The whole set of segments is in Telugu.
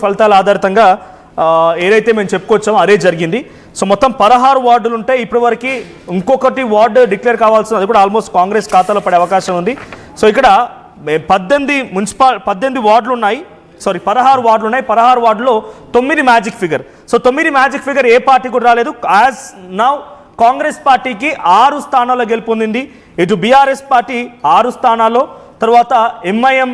ఫలితాల ఆధారితంగా ఏదైతే మేము చెప్పుకోవచ్చామో అదే జరిగింది. సో మొత్తం 16 వార్డులు ఉంటాయి. ఇప్పటివరకు ఇంకొకటి వార్డు డిక్లేర్ కావాల్సింది, అది కూడా ఆల్మోస్ట్ కాంగ్రెస్ ఖాతాలో పడే అవకాశం ఉంది. సో ఇక్కడ 18 వార్డులు ఉన్నాయి, 16 వార్డులు ఉన్నాయి. 16 వార్డులో 9 magic figure. So 9 magic figure ఏ పార్టీ కూడా రాలేదు. యాజ్ నౌ కాంగ్రెస్ పార్టీకి 6 స్థానాల్లో గెలుపొందింది. ఇటు బీఆర్ఎస్ పార్టీ 6 స్థానాల్లో, తర్వాత ఎంఐఎం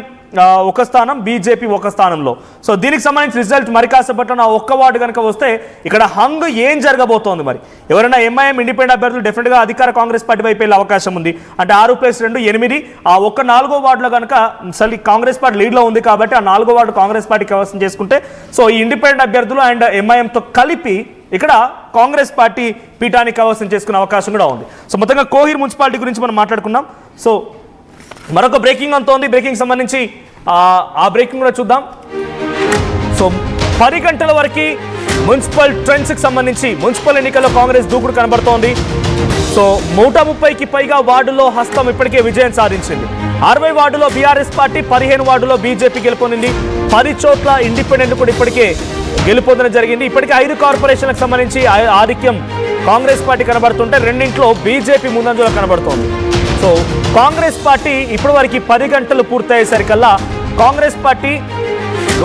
1 స్థానం, బీజేపీ 1 స్థానంలో. సో దీనికి సంబంధించిన రిజల్ట్ మరి కాసేపట్లో నా ఒక్క వార్డు కనుక వస్తే ఇక్కడ హంగ్ ఏం జరగబోతోంది, మరి ఎవరైనా ఎంఐఎం ఇండిపెండెంట్ అభ్యర్థులు డెఫినెట్గా అధికార కాంగ్రెస్ పార్టీ వైపు వెళ్ళే అవకాశం ఉంది. అంటే 6+2 8. ఆ ఒక్క 4వ వార్డులో కనుక అసలు కాంగ్రెస్ పార్టీ లీడ్లో ఉంది కాబట్టి ఆ 4వ వార్డు కాంగ్రెస్ పార్టీ కైవసం చేసుకుంటే సో ఈ ఇండిపెండెంట్ అభ్యర్థులు అండ్ ఎంఐఎంతో కలిపి ఇక్కడ కాంగ్రెస్ పార్టీ పీఠాన్ని కైవసం చేసుకునే అవకాశం కూడా ఉంది. సో మొత్తంగా కోహిర్ మున్సిపాలిటీ గురించి మనం మాట్లాడుకున్నాం. సో మరొక బ్రేకింగ్ అంతా ఉంది. బ్రేకింగ్ సంబంధించి ఆ బ్రేకింగ్ కూడా చూద్దాం. సో 10 గంటల వరకు మున్సిపల్ ట్రెండ్స్కి సంబంధించి మున్సిపల్ ఎన్నికల్లో కాంగ్రెస్ దూకుడు కనబడుతోంది. సో 130కి పైగా వార్డుల్లో హస్తం ఇప్పటికే విజయం సాధించింది. 60 వార్డులో బీఆర్ఎస్ పార్టీ, 15 వార్డులో బీజేపీ గెలుపొందింది. 10 చోట్ల ఇండిపెండెంట్ కూడా ఇప్పటికే గెలుపొందడం జరిగింది. ఇప్పటికే 5 కార్పొరేషన్లకు సంబంధించి ఆధిక్యం కాంగ్రెస్ పార్టీ కనబడుతుంటే 2 బీజేపీ ముందంజలో కనబడుతోంది. సో కాంగ్రెస్ పార్టీ ఇప్పటివరకు 10 గంటలు పూర్తయ్యేసరికల్లా కాంగ్రెస్ పార్టీ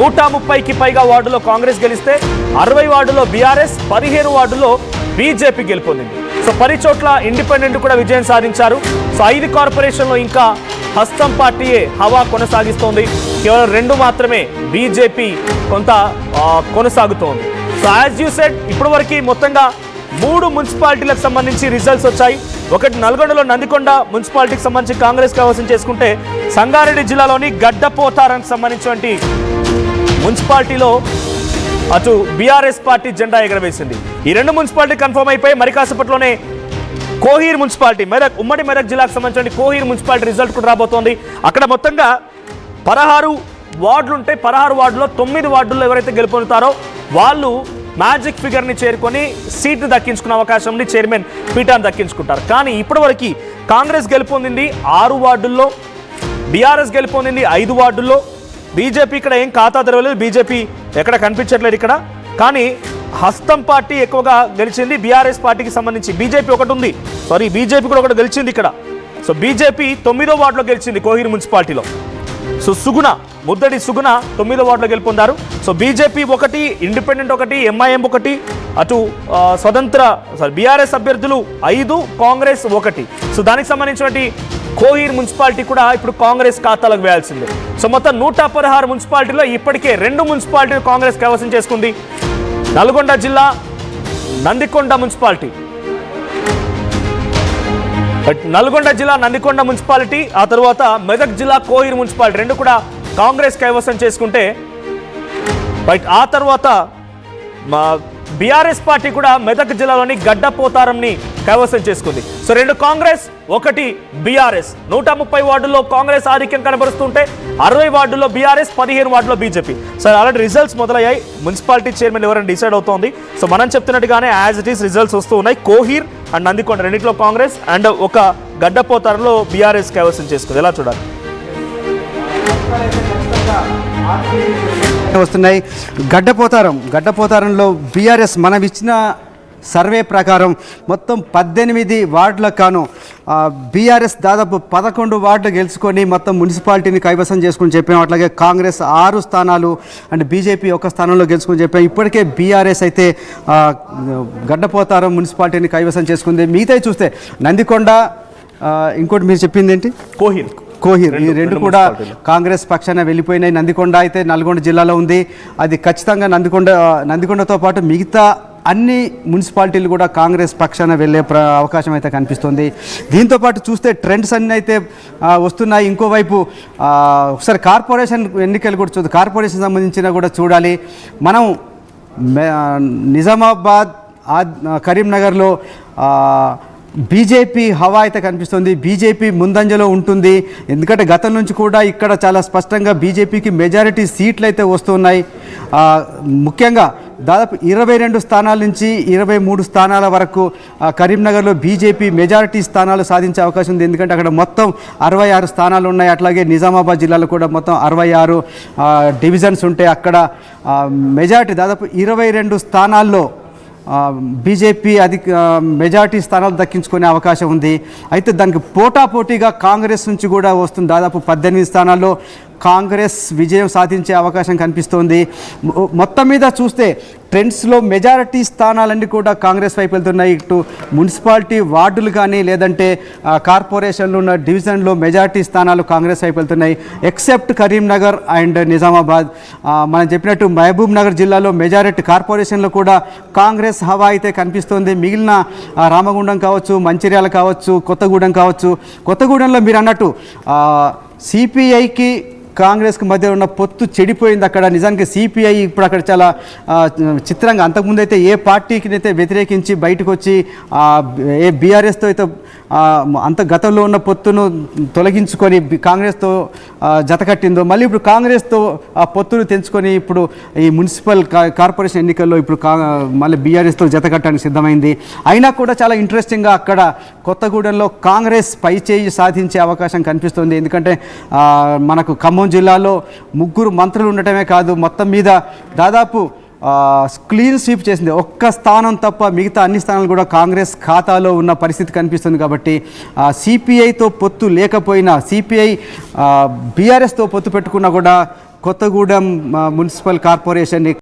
130కి పైగా వార్డులో కాంగ్రెస్ గెలిస్తే 60 వార్డులో బీఆర్ఎస్, 15 వార్డులో బీజేపీ గెలుపొందింది. సో 10 చోట్ల ఇండిపెండెంట్ కూడా విజయం సాధించారు. సో 5 కార్పొరేషన్లో ఇంకా హస్తం పార్టీయే హవా కొనసాగిస్తోంది. కేవలం 2 మాత్రమే బీజేపీ కొంత కొనసాగుతోంది. సో యాజ్ యూ సెడ్ ఇప్పటివరకు మొత్తంగా 3 మున్సిపాలిటీలకు సంబంధించి రిజల్ట్స్ వచ్చాయి. ఒకటి నల్గొండలో నందికొండ మున్సిపాలిటీకి సంబంధించి కాంగ్రెస్ కైవసం చేసుకుంటే, సంగారెడ్డి జిల్లాలోని గడ్డపోతారానికి సంబంధించినటువంటి మున్సిపాలిటీలో అటు బీఆర్ఎస్ పార్టీ జెండా ఎగరవేసింది. ఈ 2 మున్సిపాలిటీ కన్ఫర్మ్ అయిపోయి మరి కాసేపట్లోనే కోహిర్ మున్సిపాలిటీ, మెదక్ ఉమ్మడి మెదక్ జిల్లాకు సంబంధించిన కోహిర్ మున్సిపాలిటీ రిజల్ట్ కూడా రాబోతోంది. అక్కడ మొత్తంగా 16 వార్డులు ఉంటాయి. 16 వార్డులో 9 వార్డుల్లో ఎవరైతే గెలుపొందుతారో వాళ్ళు మ్యాజిక్ ఫిగర్ని చేరుకొని సీట్ని దక్కించుకునే అవకాశం ఉంది. చైర్మన్ పీఠాన్ని దక్కించుకుంటారు. కానీ ఇప్పటివరకు కాంగ్రెస్ గెలుపొందింది 6 వార్డుల్లో, బీఆర్ఎస్ గెలుపొందింది 5 వార్డుల్లో. బీజేపీ ఇక్కడ ఏం ఖాతా తెరవలేదు, బీజేపీ ఎక్కడ కనిపించట్లేదు ఇక్కడ. కానీ హస్తం పార్టీ ఎక్కువగా గెలిచింది. బీఆర్ఎస్ పార్టీకి సంబంధించి బీజేపీ ఒకటి ఉంది, బీజేపీ కూడా ఒకటి గెలిచింది ఇక్కడ. సో బీజేపీ 9వ వార్డులో గెలిచింది కోహిర్ మున్సిపాలిటీలో. సో ముద్దడి సుగుణ 9వ వార్డులో గెలుపొందారు. సో బీజేపీ 1, ఇండిపెండెంట్ 1, ఎంఐఎం 1, అటు స్వతంత్ర బీఆర్ఎస్ అభ్యర్థులు 5, కాంగ్రెస్ 1. సో దానికి సంబంధించినటువంటి కోహిర్ మున్సిపాలిటీ కూడా ఇప్పుడు కాంగ్రెస్ ఖాతాలకు వేయాల్సిందే. సో మొత్తం 116 మున్సిపాలిటీలో ఇప్పటికే 2 మున్సిపాలిటీలు కాంగ్రెస్ కైవసం చేసుకుంది. నల్గొండ జిల్లా నందికొండ మున్సిపాలిటీ, నల్గొండ జిల్లా నందికొండ మున్సిపాలిటీ, ఆ తర్వాత మెదక్ జిల్లా కోహిర్ మున్సిపాలిటీ 2 కూడా కాంగ్రెస్ కైవసం చేసుకుంటే, ఆ తర్వాత బీఆర్ఎస్ పార్టీ కూడా మెదక్ జిల్లాలోని గడ్డపోతారంని కైవసం చేసుకుంది. So 2 Congress, 1 BRS. 130 వార్డుల్లో కాంగ్రెస్ ఆధిక్యం కనబరుస్తుంటే 60 వార్డుల్లో బీఆర్ఎస్, 15 వార్డుల్లో బీజేపీ. సో అలాంటి రిజల్ట్స్ మొదలయ్యాయి. మున్సిపాలిటీ చైర్మన్ ఎవరైనా డిసైడ్ అవుతోంది. సో మనం చెప్తున్నట్టుగానే యాజ్ ఇట్ ఈస్ రిజల్ట్స్ వస్తూ ఉన్నాయి. కోహిర్ అండ్ నందికొండ 2లో కాంగ్రెస్ అండ్ 1 గడ్డపోతారంలో బీఆర్ఎస్ కైవసం చేసుకుంది. ఎలా చూడాలి? వస్తున్నాయి. గడ్డపోతారంలో బీఆర్ఎస్ మనం ఇచ్చిన సర్వే ప్రకారం మొత్తం 18 వార్డులకు కాను బీఆర్ఎస్ దాదాపు 11 వార్డులు గెలుచుకొని మొత్తం మున్సిపాలిటీని కైవసం చేసుకుని చెప్పాం. అట్లాగే కాంగ్రెస్ 6 స్థానాలు అండ్ బీజేపీ 1 స్థానంలో గెలుచుకుని చెప్పాం. ఇప్పటికే బీఆర్ఎస్ అయితే గడ్డపోతారం మున్సిపాలిటీని కైవసం చేసుకుంది. మిగతాయి చూస్తే నందికొండ, ఇంకోటి మీరు చెప్పింది ఏంటి, కోహిర్, ఈ 2 కూడా కాంగ్రెస్ పక్షాన వెళ్ళిపోయినాయి. నందికొండ అయితే నల్గొండ జిల్లాలో ఉంది. అది ఖచ్చితంగా నందికొండతో పాటు మిగతా అన్ని మున్సిపాలిటీలు కూడా కాంగ్రెస్ పక్షాన వెళ్ళే అవకాశం అయితే కనిపిస్తుంది. దీంతోపాటు చూస్తే ట్రెండ్స్ అన్నీ అయితే వస్తున్నాయి. ఇంకోవైపు ఒకసారి కార్పొరేషన్ ఎన్నికలు కూడా చూద్దాం. కార్పొరేషన్ సంబంధించిన కూడా చూడాలి. మనం నిజామాబాద్, కరీంనగర్లో బీజేపీ హవా అయితే కనిపిస్తుంది. బీజేపీ ముందంజలో ఉంటుంది. ఎందుకంటే గతం నుంచి కూడా ఇక్కడ చాలా స్పష్టంగా బీజేపీకి మెజారిటీ సీట్లు అయితే వస్తున్నాయి. ముఖ్యంగా దాదాపు 22 స్థానాల నుంచి 23 స్థానాల వరకు కరీంనగర్లో బీజేపీ మెజారిటీ స్థానాలు సాధించే అవకాశం ఉంది. ఎందుకంటే అక్కడ మొత్తం 66 స్థానాలు ఉన్నాయి. అట్లాగే నిజామాబాద్ జిల్లాలో కూడా మొత్తం 66 డివిజన్స్ ఉంటాయి. అక్కడ మెజారిటీ దాదాపు 22 స్థానాల్లో బీజేపీ మెజారిటీ స్థానాలు దక్కించుకునే అవకాశం ఉంది. అయితే దానికి పోటాపోటీగా కాంగ్రెస్ నుంచి కూడా వస్తుంది. దాదాపు 18 స్థానాల్లో కాంగ్రెస్ విజయం సాధించే అవకాశం కనిపిస్తోంది. మొత్తం మీద చూస్తే ట్రెండ్స్లో మెజారిటీ స్థానాలన్నీ కూడా కాంగ్రెస్ వైపు వెళ్తున్నాయి. ఇటు మున్సిపాలిటీ వార్డులు కానీ లేదంటే కార్పొరేషన్లు ఉన్న డివిజన్లో మెజారిటీ స్థానాలు కాంగ్రెస్ వైపు వెళ్తున్నాయి. Except Karimnagar and Nizamabad. మనం చెప్పినట్టు మహబూబ్ నగర్ జిల్లాలో మెజారిటీ కార్పొరేషన్లో కూడా కాంగ్రెస్ హవా అయితే కనిపిస్తోంది. మిగిలిన రామగుండం కావచ్చు, మంచిర్యాల కావచ్చు, కొత్తగూడెం కావచ్చు. కొత్తగూడెంలో మీరు అన్నట్టు సిపిఐకి కాంగ్రెస్కి మధ్య ఉన్న పొత్తు చెడిపోయింది. అక్కడ నిజానికి సిపిఐ ఇప్పుడు అక్కడ చాలా చిత్రంగా, అంతకుముందు అయితే ఏ పార్టీకి అయితే వ్యతిరేకించి బయటకు వచ్చి ఏ బీఆర్ఎస్తో అయితే అంత గతంలో ఉన్న పొత్తును తొలగించుకొని కాంగ్రెస్తో జతకట్టిందో, మళ్ళీ ఇప్పుడు కాంగ్రెస్తో ఆ పొత్తును తెంచుకొని ఇప్పుడు ఈ మున్సిపల్ కార్పొరేషన్ ఎన్నికల్లో ఇప్పుడు మళ్ళీ బీఆర్ఎస్తో జతకట్టడానికి సిద్ధమైంది. అయినా కూడా చాలా ఇంట్రెస్టింగ్గా అక్కడ కొత్తగూడెంలో కాంగ్రెస్ పైచేయి సాధించే అవకాశం కనిపిస్తుంది. ఎందుకంటే మనకు ఖమ్మం జిల్లాలో 3 మంత్రులు ఉండటమే కాదు, మొత్తం మీద దాదాపు క్లీన్ స్వీప్ చేసింది. ఒక్క స్థానం తప్ప మిగతా అన్ని స్థానాలు కూడా కాంగ్రెస్ ఖాతాలో ఉన్న పరిస్థితి కనిపిస్తుంది. కాబట్టి సిపిఐతో పొత్తు లేకపోయినా, సిపిఐ బీఆర్ఎస్తో పొత్తు పెట్టుకున్నా కూడా కొత్తగూడెం మున్సిపల్ కార్పొరేషన్